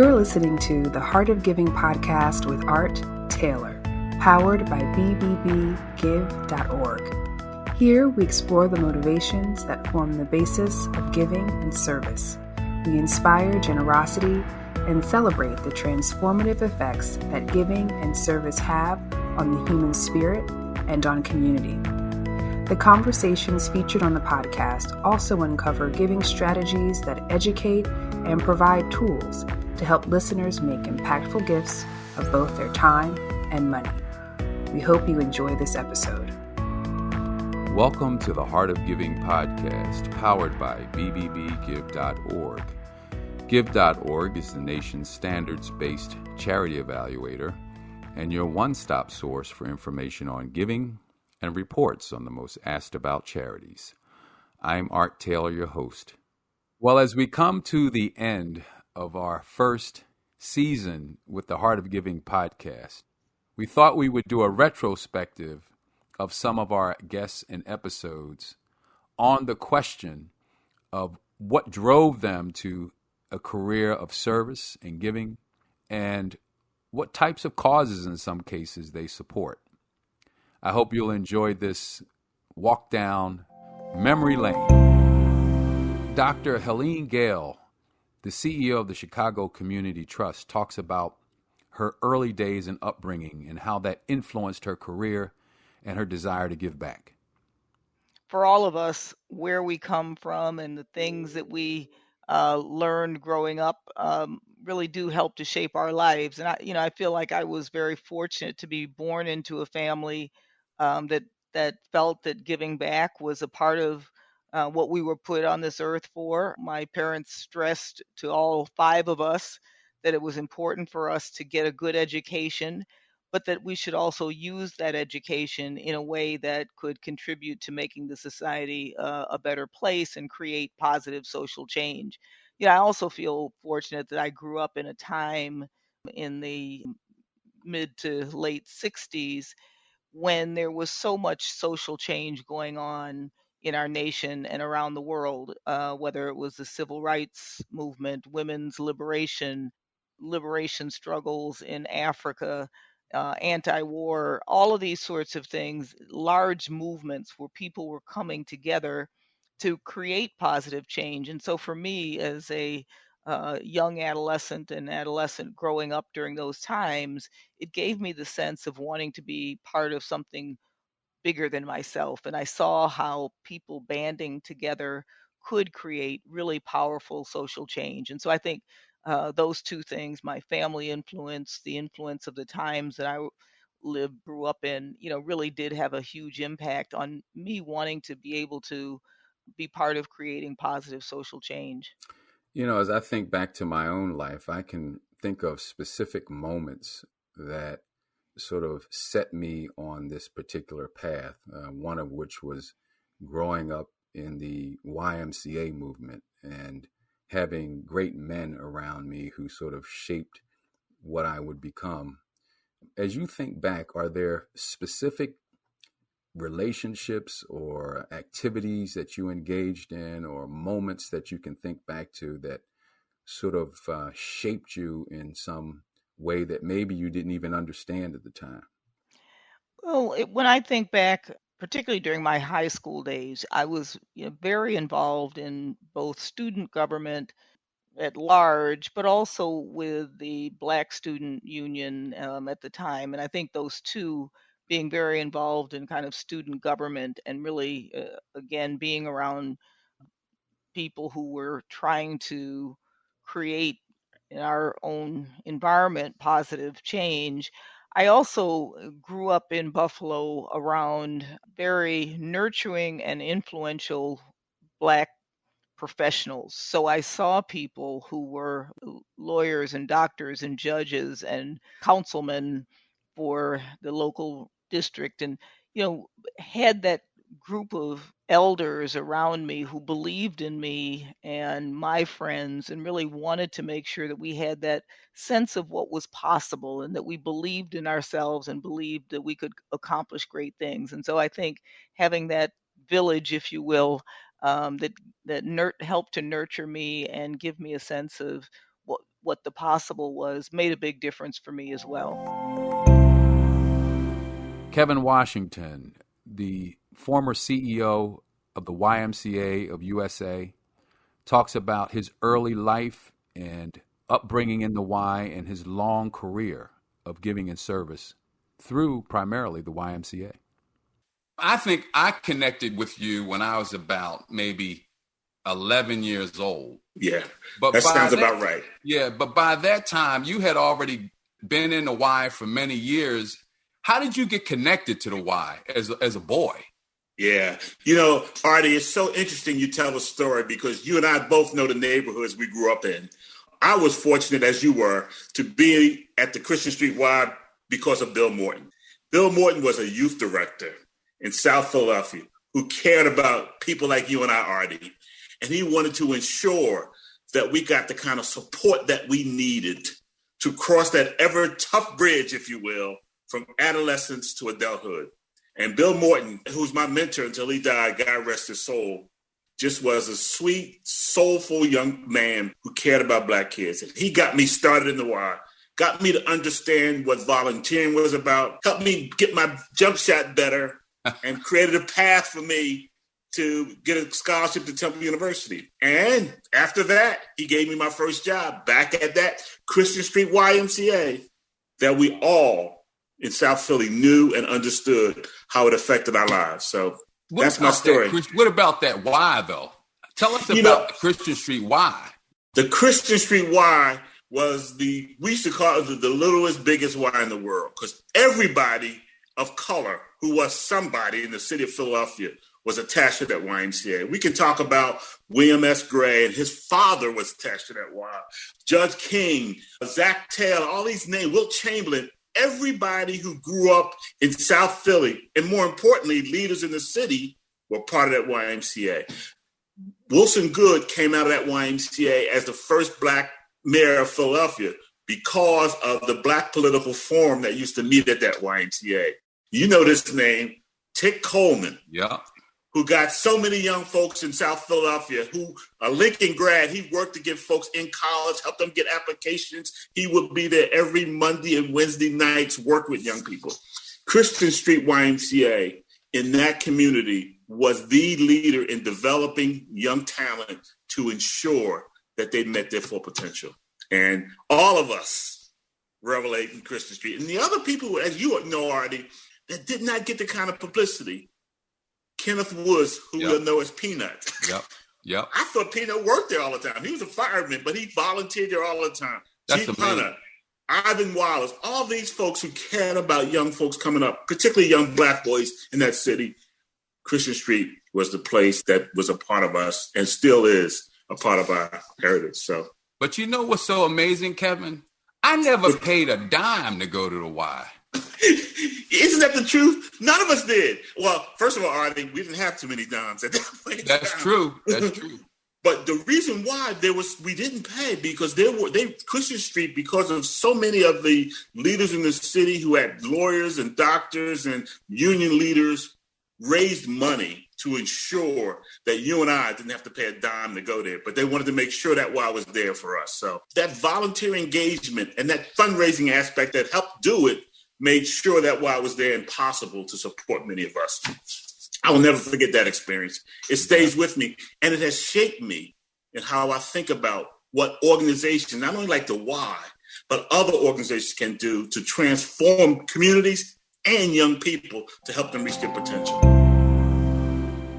You're listening to the Heart of Giving podcast with Art Taylor, powered by bbbgive.org. Here we explore the motivations that form the basis of giving and service. We inspire generosity and celebrate the transformative effects that giving and service have on the human spirit and on community. The conversations featured on the podcast also uncover giving strategies that educate and provide tools to help listeners make impactful gifts of both their time and money. We hope you enjoy this episode. Welcome to the Heart of Giving podcast, powered by bbbgive.org. Give.org is the nation's standards-based charity evaluator and your one-stop source for information on giving and reports on the most asked about charities. I'm Art Taylor, your host. Well, as we come to the end of our first season with the Heart of Giving podcast, we thought we would do a retrospective of some of our guests and episodes on the question of what drove them to a career of service and giving and what types of causes in some cases they support. I hope you'll enjoy this walk down memory lane. Dr. Helene Gail, the CEO of the Chicago Community Trust, talks about her early days and upbringing and how that influenced her career and her desire to give back. For all of us, where we come from and the things that we learned growing up really do help to shape our lives. And I feel like I was very fortunate to be born into a family that felt that giving back was a part of what we were put on this earth for. My parents stressed to all five of us that it was important for us to get a good education, but that we should also use that education in a way that could contribute to making the society a better place and create positive social change. I also feel fortunate that I grew up in a time in the mid to late 60s when there was so much social change going on in our nation and around the world, whether it was the civil rights movement, women's liberation struggles in Africa, anti-war, all of these sorts of things, large movements where people were coming together to create positive change. And so for me, as a young adolescent and adolescent growing up during those times, it gave me the sense of wanting to be part of something bigger than myself. And I saw how people banding together could create really powerful social change. And so I think those two things, my family influence, the influence of the times that I grew up in, really did have a huge impact on me wanting to be able to be part of creating positive social change. As I think back to my own life, I can think of specific moments that sort of set me on this particular path, one of which was growing up in the YMCA movement and having great men around me who sort of shaped what I would become. As you think back, are there specific relationships or activities that you engaged in or moments that you can think back to that sort of shaped you in some way that maybe you didn't even understand at the time? Well, when I think back, particularly during my high school days, I was very involved in both student government at large, but also with the Black Student Union at the time. And I think those two, being very involved in kind of student government and really, again, being around people who were trying to create in our own environment positive change. I also grew up in Buffalo around very nurturing and influential Black professionals. So I saw people who were lawyers and doctors and judges and councilmen for the local district and, you know, had that group of elders around me who believed in me and my friends and really wanted to make sure that we had that sense of what was possible and that we believed in ourselves and believed that we could accomplish great things. And so I think having that village, if you will, that helped to nurture me and give me a sense of what the possible was made a big difference for me as well. Kevin Washington, the former CEO of the YMCA of USA, talks about his early life and upbringing in the Y and his long career of giving and service through primarily the YMCA. I think I connected with you when I was about maybe 11 years old. Yeah, but that sounds about right. Yeah, but by that time, you had already been in the Y for many years. How did you get connected to the Y as a boy? Yeah. Artie, it's so interesting you tell the story because you and I both know the neighborhoods we grew up in. I was fortunate, as you were, to be at the Christian Street Y because of Bill Morton. Bill Morton was a youth director in South Philadelphia who cared about people like you and I, Artie. And he wanted to ensure that we got the kind of support that we needed to cross that ever tough bridge, if you will, from adolescence to adulthood. And Bill Morton, who's my mentor until he died, God rest his soul, just was a sweet, soulful young man who cared about Black kids. And he got me started in the Y, got me to understand what volunteering was about, helped me get my jump shot better, and created a path for me to get a scholarship to Temple University. And after that, he gave me my first job back at that Christian Street YMCA that we all in South Philly knew and understood how it affected our lives. So that's my story. What about that Y, though? Tell us about the Christian Street Y. The Christian Street Y was we used to call it the littlest, biggest Y in the world, because everybody of color who was somebody in the city of Philadelphia was attached to that YMCA. We can talk about William S. Gray, and his father was attached to that Y. Judge King, Zach Taylor, all these names, Wilt Chamberlain, everybody who grew up in South Philly, and more importantly, leaders in the city were part of that YMCA. Wilson Good came out of that YMCA as the first Black mayor of Philadelphia because of the Black Political Forum that used to meet at that YMCA. You know this name, Tick Coleman. Yeah. Who got so many young folks in South Philadelphia, who a Lincoln grad, he worked to get folks in college, help them get applications. He would be there every Monday and Wednesday nights, work with young people. Christian Street YMCA in that community was the leader in developing young talent to ensure that they met their full potential. And all of us revelate in Christian Street. And the other people, as you know, Artie, that did not get the kind of publicity. Kenneth Woods, who we'll know as Peanut. Yep. I thought Peanut worked there all the time. He was a fireman, but he volunteered there all the time. That's Chief Hunter, Ivan Wallace, all these folks who cared about young folks coming up, particularly young Black boys in that city. Christian Street was the place that was a part of us and still is a part of our heritage. But you know what's so amazing, Kevin? I never paid a dime to go to the Y. Isn't that the truth? None of us did. Well, first of all, Artie, we didn't have too many dimes at that point. That's true. But the reason why we didn't pay because Christian Street, because of so many of the leaders in the city who had lawyers and doctors and union leaders, raised money to ensure that you and I didn't have to pay a dime to go there. But they wanted to make sure that Y was there for us. So that volunteer engagement and that fundraising aspect that helped do it made sure that Y was there and possible to support many of us. I will never forget that experience. It stays with me, and it has shaped me in how I think about what organizations, not only like the Y, but other organizations can do to transform communities and young people to help them reach their potential.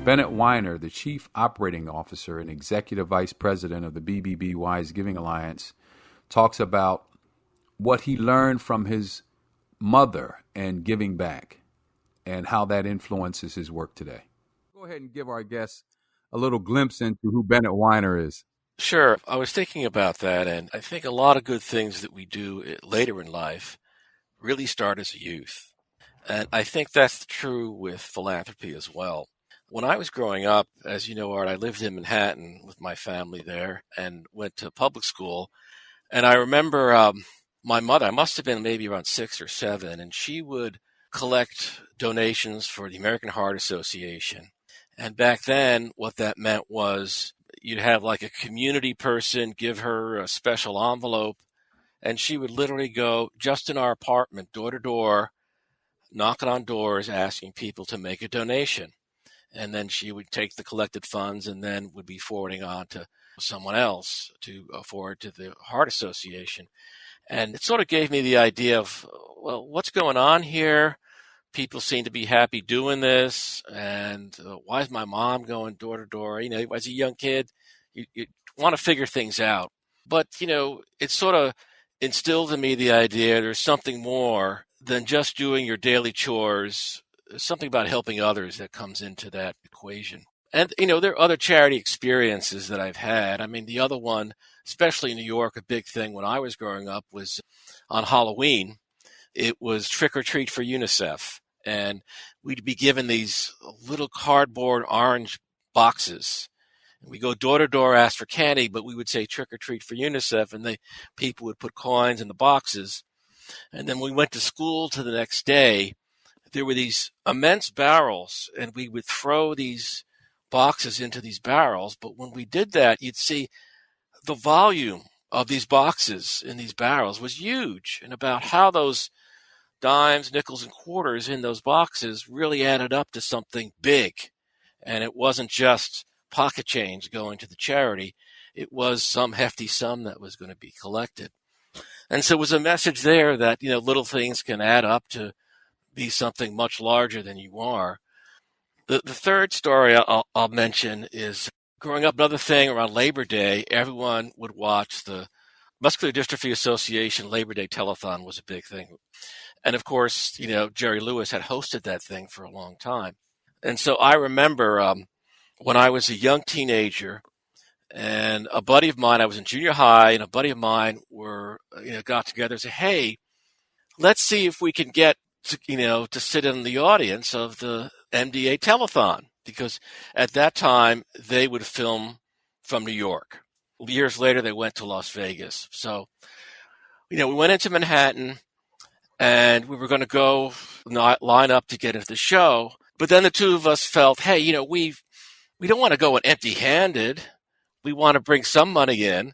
Bennett Weiner, the Chief Operating Officer and Executive Vice President of the BBBY's Giving Alliance, talks about what he learned from his mother and giving back and how that influences his work today. Go ahead and give our guests a little glimpse into who Bennett Weiner is. Sure. I was thinking about that, and I think a lot of good things that we do later in life really start as a youth. And I think that's true with philanthropy as well. When I was growing up, as you know, Art, I lived in Manhattan with my family there and went to public school. And I remember my mother, I must have been maybe around 6 or 7, and she would collect donations for the American Heart Association. And back then, what that meant was you'd have like a community person give her a special envelope, and she would literally go just in our apartment, door to door, knocking on doors, asking people to make a donation. And then she would take the collected funds and then would be forwarding on to someone else to forward to the Heart Association. And it sort of gave me the idea of, well, what's going on here? People seem to be happy doing this. And why is my mom going door to door? You know, as a young kid, you want to figure things out. But, you know, it sort of instilled in me the idea there's something more than just doing your daily chores. There's something about helping others that comes into that equation. And, you know, there are other charity experiences that I've had. I mean, the other one, especially in New York, a big thing when I was growing up was on Halloween. It was Trick or Treat for UNICEF. And we'd be given these little cardboard orange boxes. We go door to door, ask for candy, but we would say trick or treat for UNICEF, and people would put coins in the boxes. And then we went to school to the next day. There were these immense barrels, and we would throw these boxes into these barrels. But when we did that, you'd see the volume of these boxes in these barrels was huge, and about how those dimes, nickels, and quarters in those boxes really added up to something big. And it wasn't just pocket change going to the charity. It was some hefty sum that was going to be collected. And so it was a message there that, you know, little things can add up to be something much larger than you are. The third story I'll mention is growing up, another thing around Labor Day, everyone would watch the Muscular Dystrophy Association Labor Day Telethon was a big thing. And of course, you know, Jerry Lewis had hosted that thing for a long time. And so I remember when I was a young teenager, and a buddy of mine, I was in junior high, and a buddy of mine got together and said, hey, let's see if we can get to sit in the audience of the MDA telethon, because at that time they would film from New York. Years later, they went to Las Vegas. So, we went into Manhattan, and we were going to go line up to get into the show. But then the two of us felt, hey, we don't want to go in empty-handed. We want to bring some money in.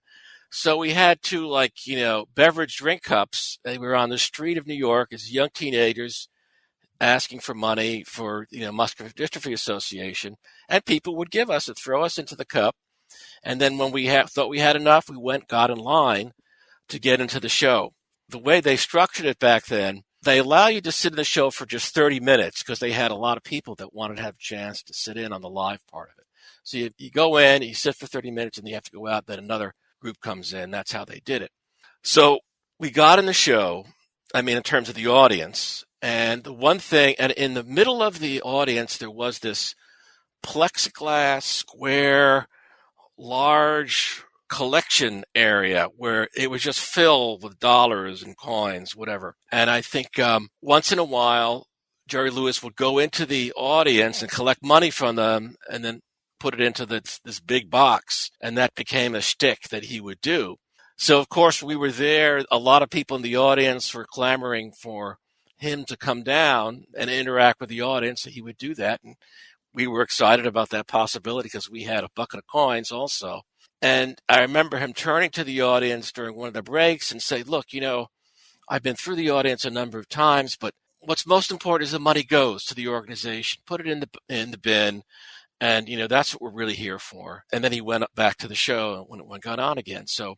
So we had two, beverage drink cups. And we were on the street of New York as young teenagers asking for money for, Muscular Dystrophy Association. And people would give us and throw us into the cup. And then when we thought we had enough, we got in line to get into the show. The way they structured it back then, they allow you to sit in the show for just 30 minutes because they had a lot of people that wanted to have a chance to sit in on the live part of it. So you go in, you sit for 30 minutes, and you have to go out. Then another group comes in. That's how they did it. So we got in the show, in terms of the audience. And the one thing, and in the middle of the audience, there was this plexiglass square, large collection area where it was just filled with dollars and coins, whatever. And I think once in a while, Jerry Lewis would go into the audience and collect money from them and then put it into this big box. And that became a shtick that he would do. So, of course, we were there. A lot of people in the audience were clamoring for him to come down and interact with the audience. So he would do that. And we were excited about that possibility because we had a bucket of coins also. And I remember him turning to the audience during one of the breaks and say, look, I've been through the audience a number of times, but what's most important is the money goes to the organization. Put it in the bin. And, that's what we're really here for. And then he went back to the show when it got on again. So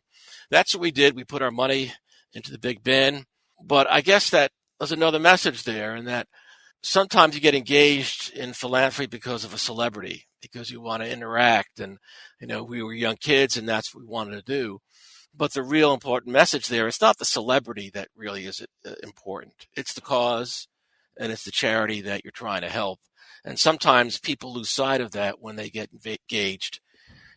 that's what we did. We put our money into the big bin. But I guess that there's another message there, in that sometimes you get engaged in philanthropy because of a celebrity, because you want to interact. And, we were young kids, and that's what we wanted to do. But the real important message there, it's not the celebrity that really is important. It's the cause, and it's the charity that you're trying to help. And sometimes people lose sight of that when they get engaged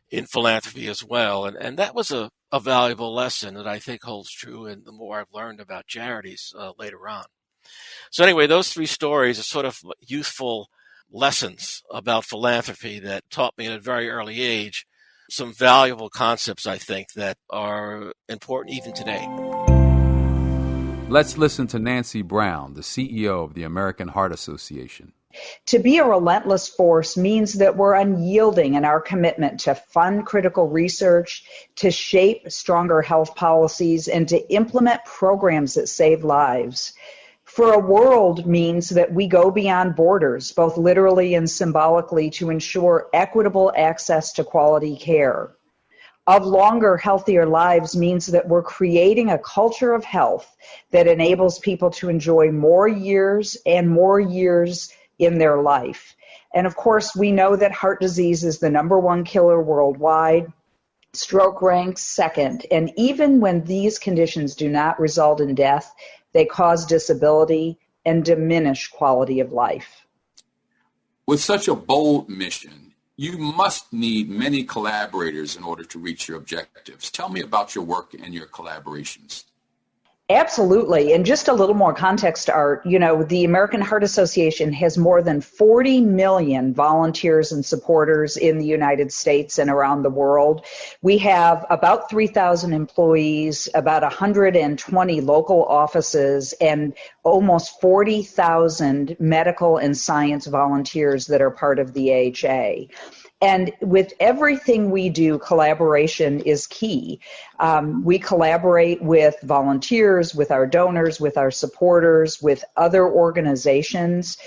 in philanthropy as well. And that was a valuable lesson that I think holds true, and the more I've learned about charities later on. So anyway, those three stories are sort of youthful lessons about philanthropy that taught me at a very early age some valuable concepts, I think, that are important even today. Let's listen to Nancy Brown, the CEO of the American Heart Association. To be a relentless force means that we're unyielding in our commitment to fund critical research, to shape stronger health policies, and to implement programs that save lives. For a world means that we go beyond borders, both literally and symbolically, to ensure equitable access to quality care. Of longer, healthier lives means that we're creating a culture of health that enables people to enjoy more years and more years in their life. And of course, we know that heart disease is the #1 killer worldwide. Stroke ranks second. And even when these conditions do not result in death, they cause disability and diminish quality of life. With such a bold mission, you must need many collaborators in order to reach your objectives. Tell me about your work and your collaborations. Absolutely. And just a little more context, Art, the American Heart Association has more than 40 million volunteers and supporters in the United States and around the world. We have about 3,000 employees, about 120 local offices, and almost 40,000 medical and science volunteers that are part of the AHA. And with everything we do, collaboration is key. We collaborate with volunteers, with our donors, with our supporters, with other organizations,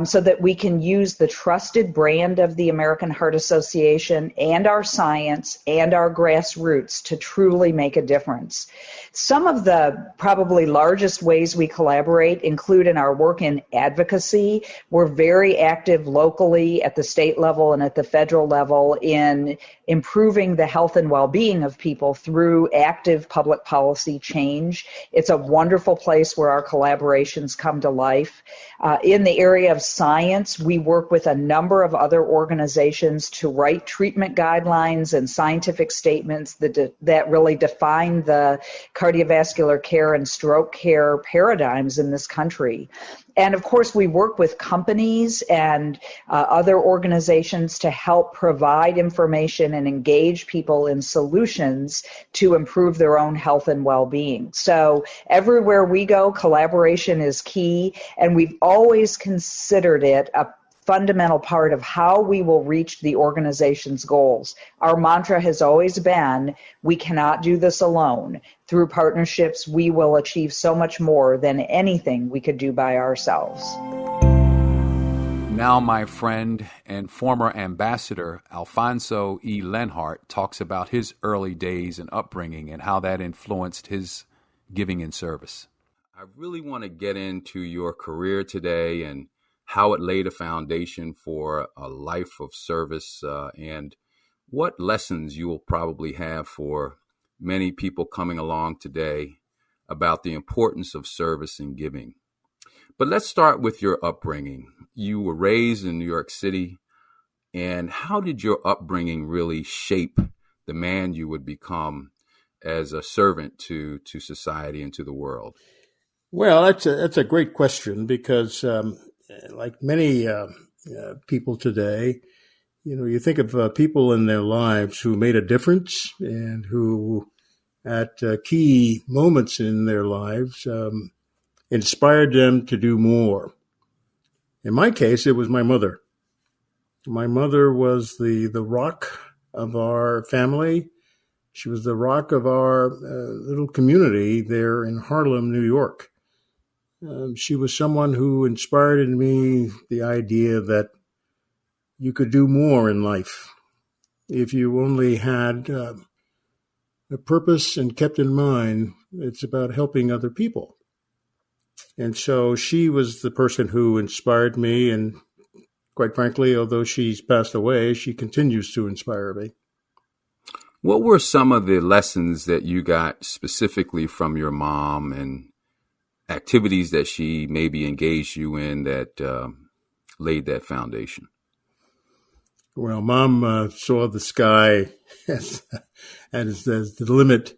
so that we can use the trusted brand of the American Heart Association and our science and our grassroots to truly make a difference. Some of the probably largest ways we collaborate include in our work in advocacy. We're very active locally at the state level and at the federal level in improving the health and well-being of people through active public policy change. It's a wonderful place where our collaborations come to life. In the area of science, we work with a number of other organizations to write treatment guidelines and scientific statements that really define the cardiovascular care and stroke care paradigms in this country. And of course, we work with companies and other organizations to help provide information and engage people in solutions to improve their own health and well-being. So everywhere we go, collaboration is key, and we've always considered it a fundamental part of how we will reach the organization's goals. Our mantra has always been, we cannot do this alone. Through partnerships, we will achieve so much more than anything we could do by ourselves. Now my friend and former ambassador, Alfred E Leonhart, talks about his early days and upbringing and how that influenced his giving and service. I really want to get into your career today and how it laid a foundation for a life of service, and what lessons you will probably have for many people coming along today about the importance of service and giving. But let's start with your upbringing. You were raised in New York City, and how did your upbringing really shape the man you would become as a servant to society and to the world? Well, that's a great question because like many people today, you think of people in their lives who made a difference and who at key moments in their lives inspired them to do more. In my case, it was my mother. My mother was the rock of our family. She was the rock of our little community there in Harlem, New York. She was someone who inspired in me the idea that you could do more in life if you only had a purpose and kept in mind it's about helping other people. And so she was the person who inspired me, and quite frankly, although she's passed away, she continues to inspire me. What were some of the lessons that you got specifically from your mom and activities that she maybe engaged you in that laid that foundation? Well, Mom saw the sky as the limit.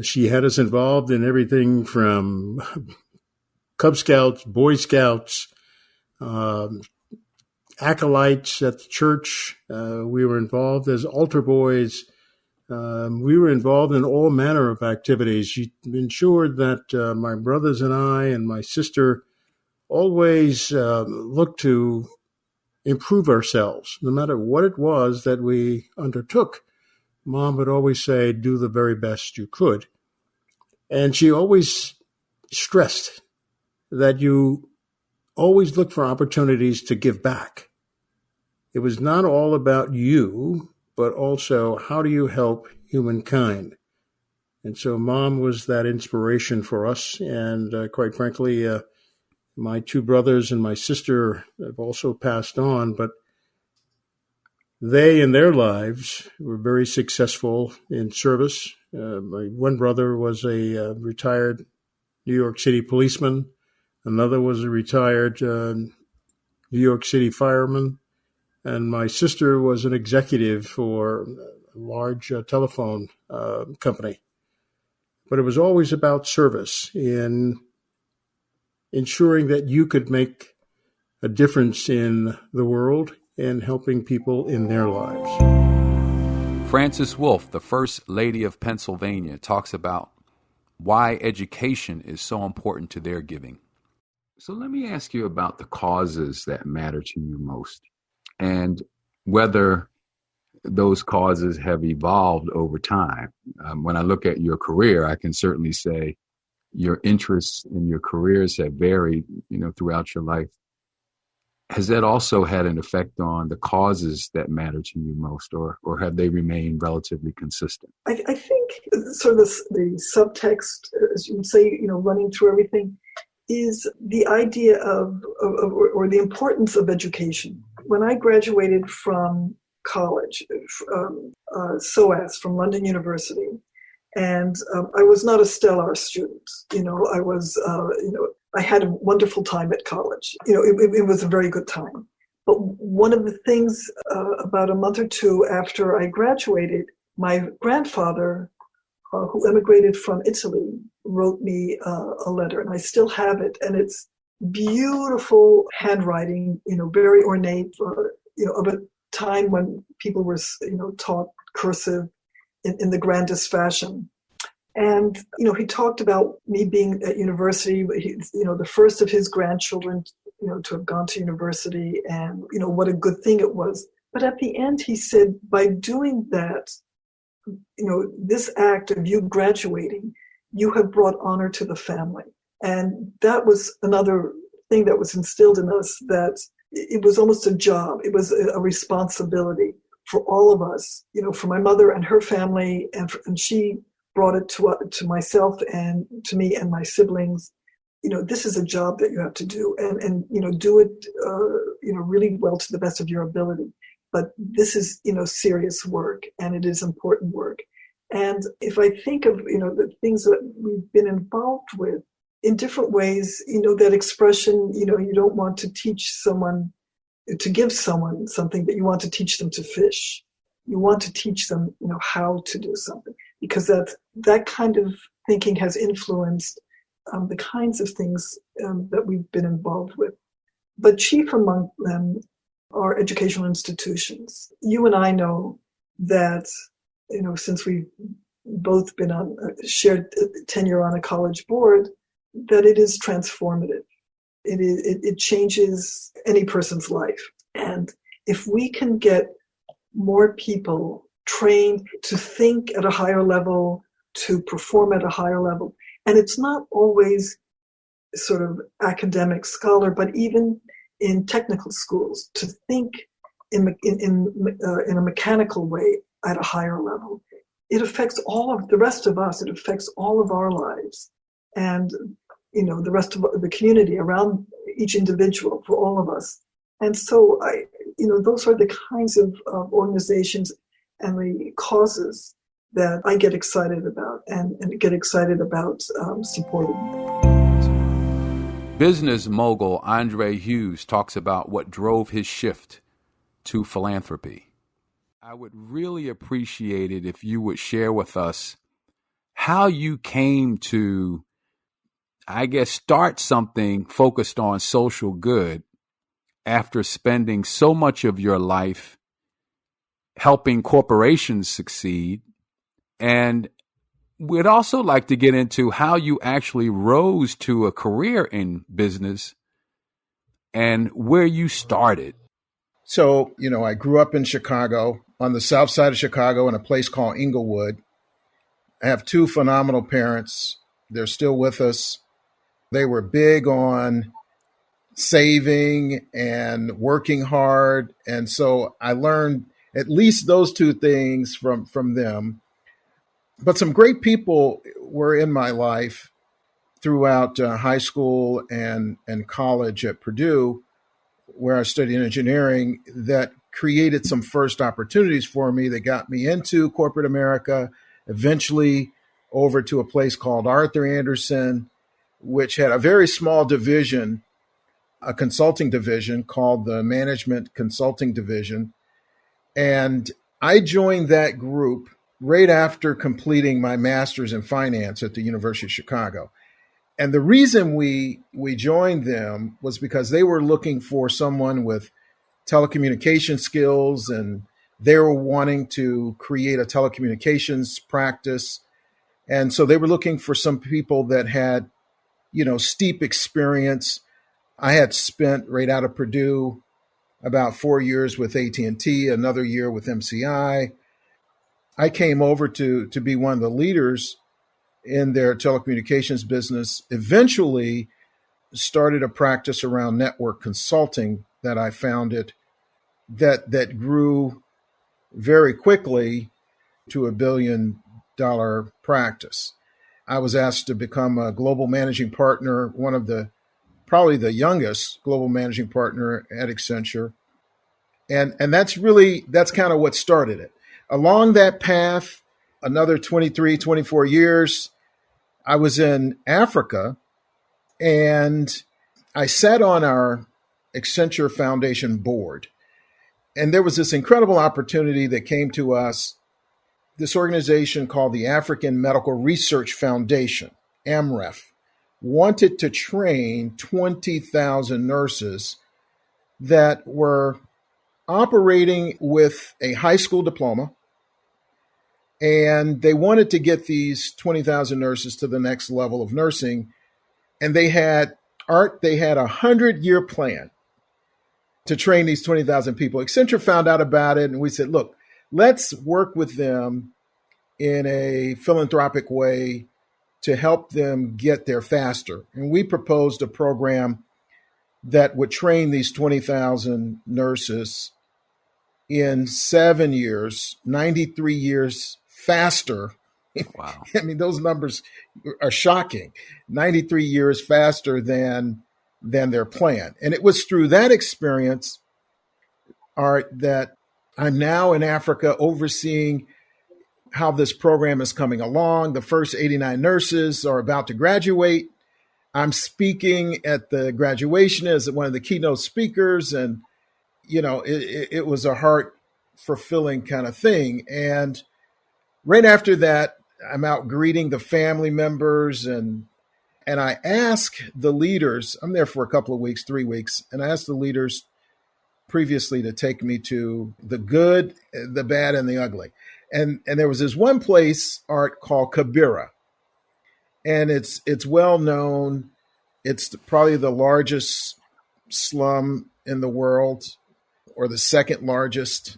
She had us involved in everything from Cub Scouts, Boy Scouts, acolytes at the church. We were involved as altar boys. We were involved in all manner of activities. She ensured that my brothers and I and my sister always looked to improve ourselves, no matter what it was that we undertook. Mom would always say, do the very best you could. And she always stressed that you always look for opportunities to give back. It was not all about you, but also how do you help humankind? And so Mom was that inspiration for us. And quite frankly, my two brothers and my sister have also passed on, but they in their lives were very successful in service. My one brother was a retired New York City policeman. Another was a retired New York City fireman. And my sister was an executive for a large telephone company. But it was always about service in ensuring that you could make a difference in the world and helping people in their lives. Frances Wolf, the First Lady of Pennsylvania, talks about why education is so important to their giving. So let me ask you about the causes that matter to you most and whether those causes have evolved over time. When I look at your career, I can certainly say your interests in your careers have varied, throughout your life. Has that also had an effect on the causes that matter to you most, or have they remained relatively consistent? I think sort of the subtext, as you would say, running through everything, is the idea of or the importance of education. When I graduated from college, SOAS, from London University, and I was not a stellar student. I was, I had a wonderful time at college. It was a very good time. But one of the things about a month or two after I graduated, my grandfather, who emigrated from Italy, wrote me a letter, and I still have it. And it's beautiful handwriting, very ornate, of a time when people were, taught cursive in the grandest fashion. And, he talked about me being at university, the first of his grandchildren, to have gone to university, and, what a good thing it was. But at the end, he said, by doing that, this act of you graduating, you have brought honor to the family. And that was another thing that was instilled in us, that it was almost a job. It was a responsibility for all of us, for my mother and her family, and she brought it to myself and to me and my siblings. This is a job that you have to do, and do it, really well to the best of your ability. But this is, serious work, and it is important work. And if I think of, the things that we've been involved with in different ways, that expression, you don't want to teach someone, to give someone something, but you want to teach them to fish. You want to teach them, how to do something, because that kind of thinking has influenced the kinds of things that we've been involved with. But chief among them are educational institutions. You and I know that, since we've both been on a shared tenure on a college board, that it is transformative. It changes any person's life. And if we can get more people trained to think at a higher level, to perform at a higher level, and it's not always sort of academic scholar, but even in technical schools, to think in a mechanical way at a higher level, it affects all of the rest of us. It affects all of our lives, and the rest of the community around each individual, for all of us. And so those are the kinds of organizations and the causes that I get excited about and get excited about supporting. Business mogul Andre Hughes talks about what drove his shift to philanthropy. I would really appreciate it if you would share with us how you came to, start something focused on social good after spending so much of your life helping corporations succeed. And we'd also like to get into how you actually rose to a career in business and where you started. So, I grew up in Chicago, on the south side of Chicago in a place called Inglewood. I have two phenomenal parents. They're still with us. They were big on saving and working hard. And so I learned at least those two things from them. But some great people were in my life throughout high school and college at Purdue, where I studied engineering, that created some first opportunities for me that got me into corporate America, eventually over to a place called Arthur Andersen, which had a very small division, a consulting division called the Management Consulting Division. And I joined that group right after completing my master's in finance at the University of Chicago. And the reason we joined them was because they were looking for someone with telecommunication skills, and they were wanting to create a telecommunications practice. And so they were looking for some people that had, steep experience. I had spent right out of Purdue about 4 years with AT&T, another year with MCI. I came over to be one of the leaders in their telecommunications business, eventually started a practice around network consulting that I founded that grew very quickly to $1 billion practice. I was asked to become a global managing partner, one of probably the youngest global managing partner at Accenture. And that's kind of what started it. Along that path, another 23, 24 years, I was in Africa, and I sat on our Accenture Foundation board. And there was this incredible opportunity that came to us. This organization called the African Medical Research Foundation, AMREF, wanted to train 20,000 nurses that were operating with a high school diploma. And they wanted to get these 20,000 nurses to the next level of nursing. And they had a 100-year plan to train these 20,000 people. Accenture found out about it, and we said, look, let's work with them in a philanthropic way to help them get there faster. And we proposed a program that would train these 20,000 nurses in 7 years, 93 years faster. Wow. I mean, those numbers are shocking. 93 years faster than their plan. And it was through that experience, Art, that I'm now in Africa overseeing how this program is coming along. The first 89 nurses are about to graduate. I'm speaking at the graduation as one of the keynote speakers. And, it was a heart fulfilling kind of thing. And right after that, I'm out greeting the family members, and I ask the leaders, I'm there for a couple of weeks, 3 weeks, and I asked the leaders previously to take me to the good, the bad, and the ugly. And there was this one place, Art, called Kibera. And it's well known. It's probably the largest slum in the world, or the second largest.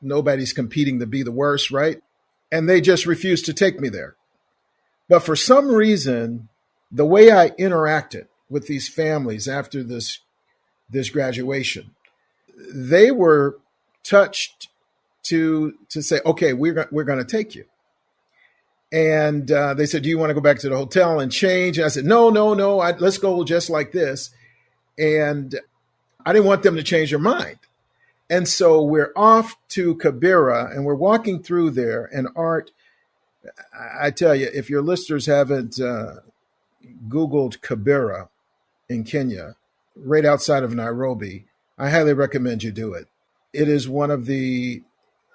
Nobody's competing to be the worst, right? And they just refused to take me there. But for some reason, the way I interacted with these families after this graduation, they were touched to say, okay, we're going to take you. And they said, do you want to go back to the hotel and change? And I said, no, let's go just like this. And I didn't want them to change their mind. And so we're off to Kibera, and we're walking through there. And Art, I tell you, if your listeners haven't Googled Kibera in Kenya, right outside of Nairobi, I highly recommend you do it. It is one of the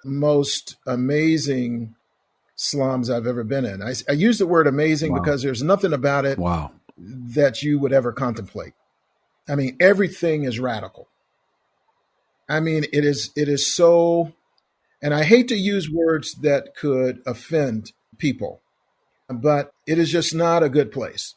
most amazing slums I've ever been in. I use the word amazing because there's nothing about it that you would ever contemplate. I mean, everything is radical. I mean, it is so, and I hate to use words that could offend people, but it is just not a good place.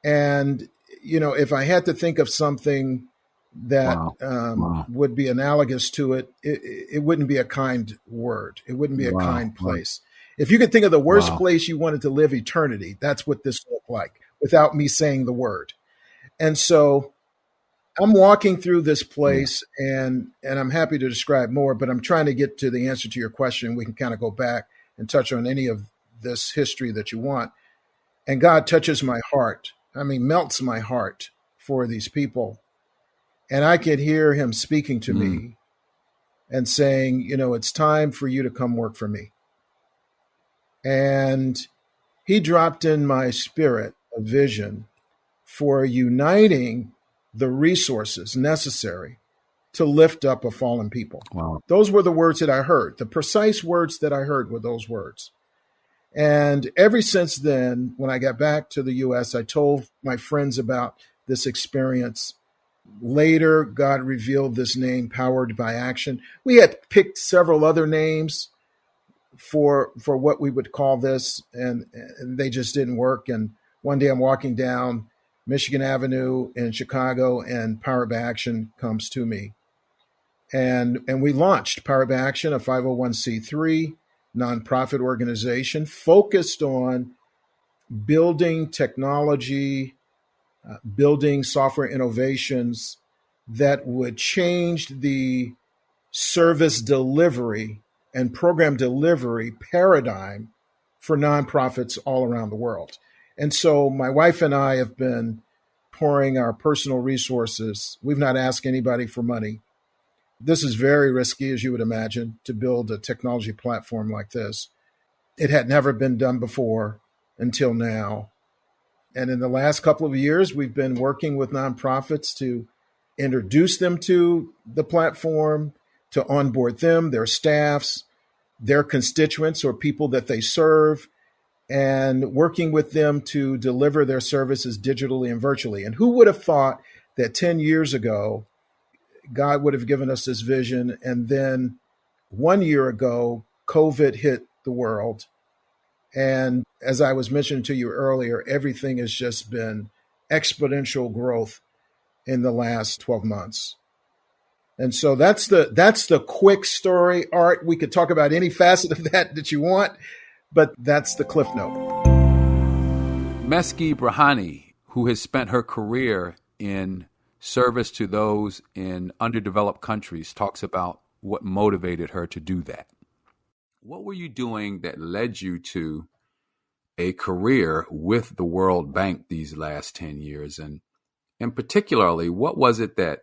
And, if I had to think of something that Wow. Wow. would be analogous to it. It wouldn't be a kind word. It wouldn't be a Wow. kind place. If you could think of the worst Wow. place you wanted to live eternity, that's what this looked like without me saying the word. And so I'm walking through this place, and I'm happy to describe more, but I'm trying to get to the answer to your question. We can kind of go back and touch on any of this history that you want. And God touches my heart. I mean, melts my heart for these people. And I could hear him speaking to me and saying, you know, it's time for you to come work for me. And he dropped in my spirit a vision for uniting the resources necessary to lift up a fallen people. Wow. Those were the words that I heard. The precise words that I heard were those words. And ever since then, when I got back to the U.S., I told my friends about this experience. Later, God revealed this name, Powered by Action. We had picked several other names for what we would call this, and they just didn't work. And one day I'm walking down Michigan Avenue in Chicago, and Powered by Action comes to me. And we launched Powered by Action, a 501c3 nonprofit organization focused on building technology, building software innovations that would change the service delivery and program delivery paradigm for nonprofits all around the world. And so my wife and I have been pouring our personal resources. We've not asked anybody for money. This is very risky, as you would imagine, to build a technology platform like this. It had never been done before until now. And in the last couple of years, we've been working with nonprofits to introduce them to the platform, to onboard them, their staffs, their constituents or people that they serve, and working with them to deliver their services digitally and virtually. And who would have thought that 10 years ago, God would have given us this vision, and then 1 year ago, COVID hit the world. And as I was mentioning to you earlier, everything has just been exponential growth in the last 12 months. And so that's the quick story, Art. We could talk about any facet of that you want, but that's the cliff note. Mesky Brahani, who has spent her career in service to those in underdeveloped countries, talks about what motivated her to do that. What were you doing that led you to a career with the World Bank these last 10 years? And particularly, what was it that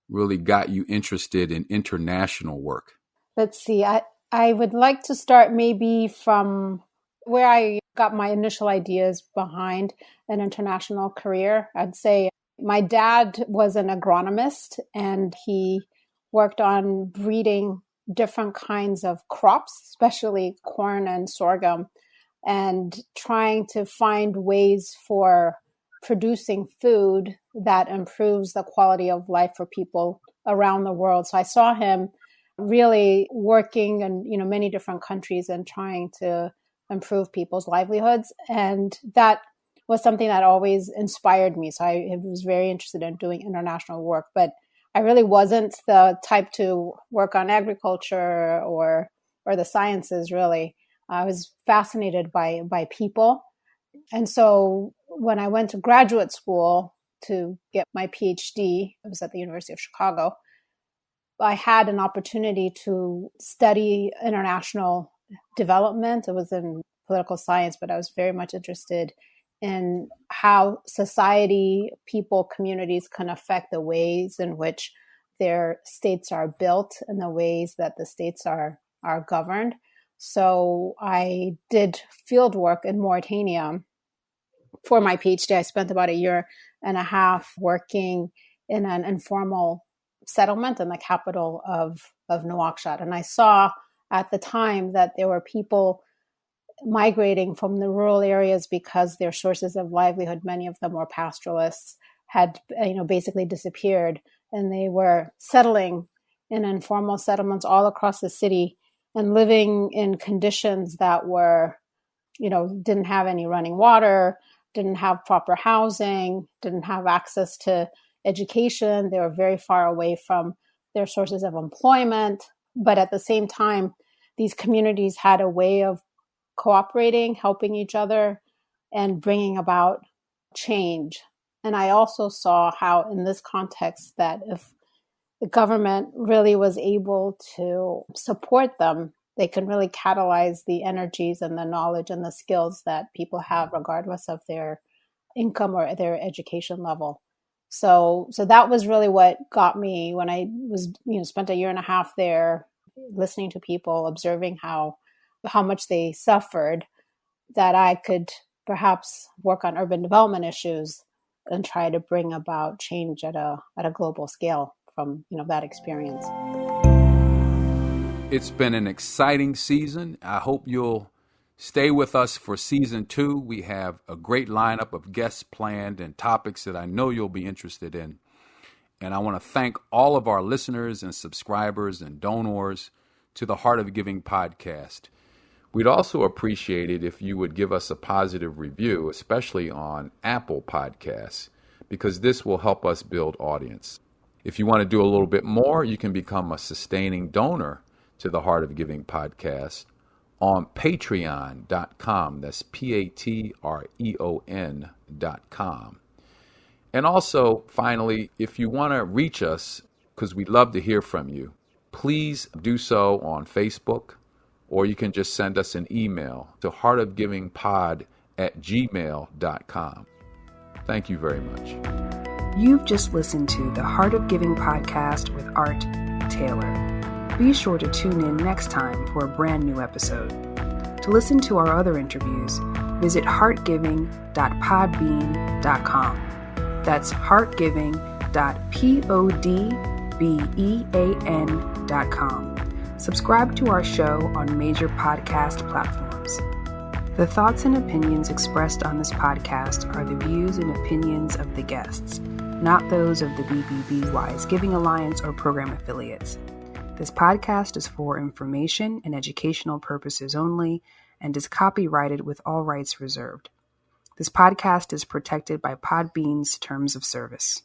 really got you interested in international work? Let's see. I would like to start maybe from where I got my initial ideas behind an international career. I'd say my dad was an agronomist, and he worked on breeding different kinds of crops, especially corn and sorghum, and trying to find ways for producing food that improves the quality of life for people around the world. So I saw him really working in many different countries and trying to improve people's livelihoods. And that was something that always inspired me. So I was very interested in doing international work, but I really wasn't the type to work on agriculture or the sciences, really. I was fascinated by people. And so when I went to graduate school to get my PhD, it was at the University of Chicago, I had an opportunity to study international development. It was in political science, but I was very much interested in how society, people, communities can affect the ways in which their states are built and the ways that the states are governed. So I did field work in Mauritania for my PhD. I spent about 1.5 years working in an informal settlement in the capital of Nouakchott. And I saw at the time that there were people migrating from the rural areas because their sources of livelihood, many of them were pastoralists, had basically disappeared, and they were settling in informal settlements all across the city and living in conditions that were, didn't have any running water, didn't have proper housing, didn't have access to education. They were very far away from their sources of employment. But at the same time, these communities had a way of cooperating, helping each other, and bringing about change. And I also saw how in this context that if the government really was able to support them, they can really catalyze the energies and the knowledge and the skills that people have regardless of their income or their education level. So that was really what got me when I was, spent a year and a half there listening to people, observing how much they suffered, that I could perhaps work on urban development issues and try to bring about change at a global scale from that experience. It's been an exciting season. I hope you'll stay with us for season 2. We have a great lineup of guests planned and topics that I know you'll be interested in. And I want to thank all of our listeners and subscribers and donors to the Heart of Giving podcast. We'd also appreciate it if you would give us a positive review, especially on Apple Podcasts, because this will help us build audience. If you want to do a little bit more, you can become a sustaining donor to the Heart of Giving podcast on patreon.com. That's patreon.com. And also, finally, if you want to reach us, because we'd love to hear from you, please do so on Facebook, or you can just send us an email to heartofgivingpod@gmail.com. Thank you very much. You've just listened to the Heart of Giving podcast with Art Taylor. Be sure to tune in next time for a brand new episode. To listen to our other interviews, visit heartgiving.podbean.com. That's heartgiving.podbean.com. Subscribe to our show on major podcast platforms. The thoughts and opinions expressed on this podcast are the views and opinions of the guests, not those of the BBB Wise Giving Alliance or program affiliates. This podcast is for information and educational purposes only and is copyrighted with all rights reserved. This podcast is protected by Podbean's terms of service.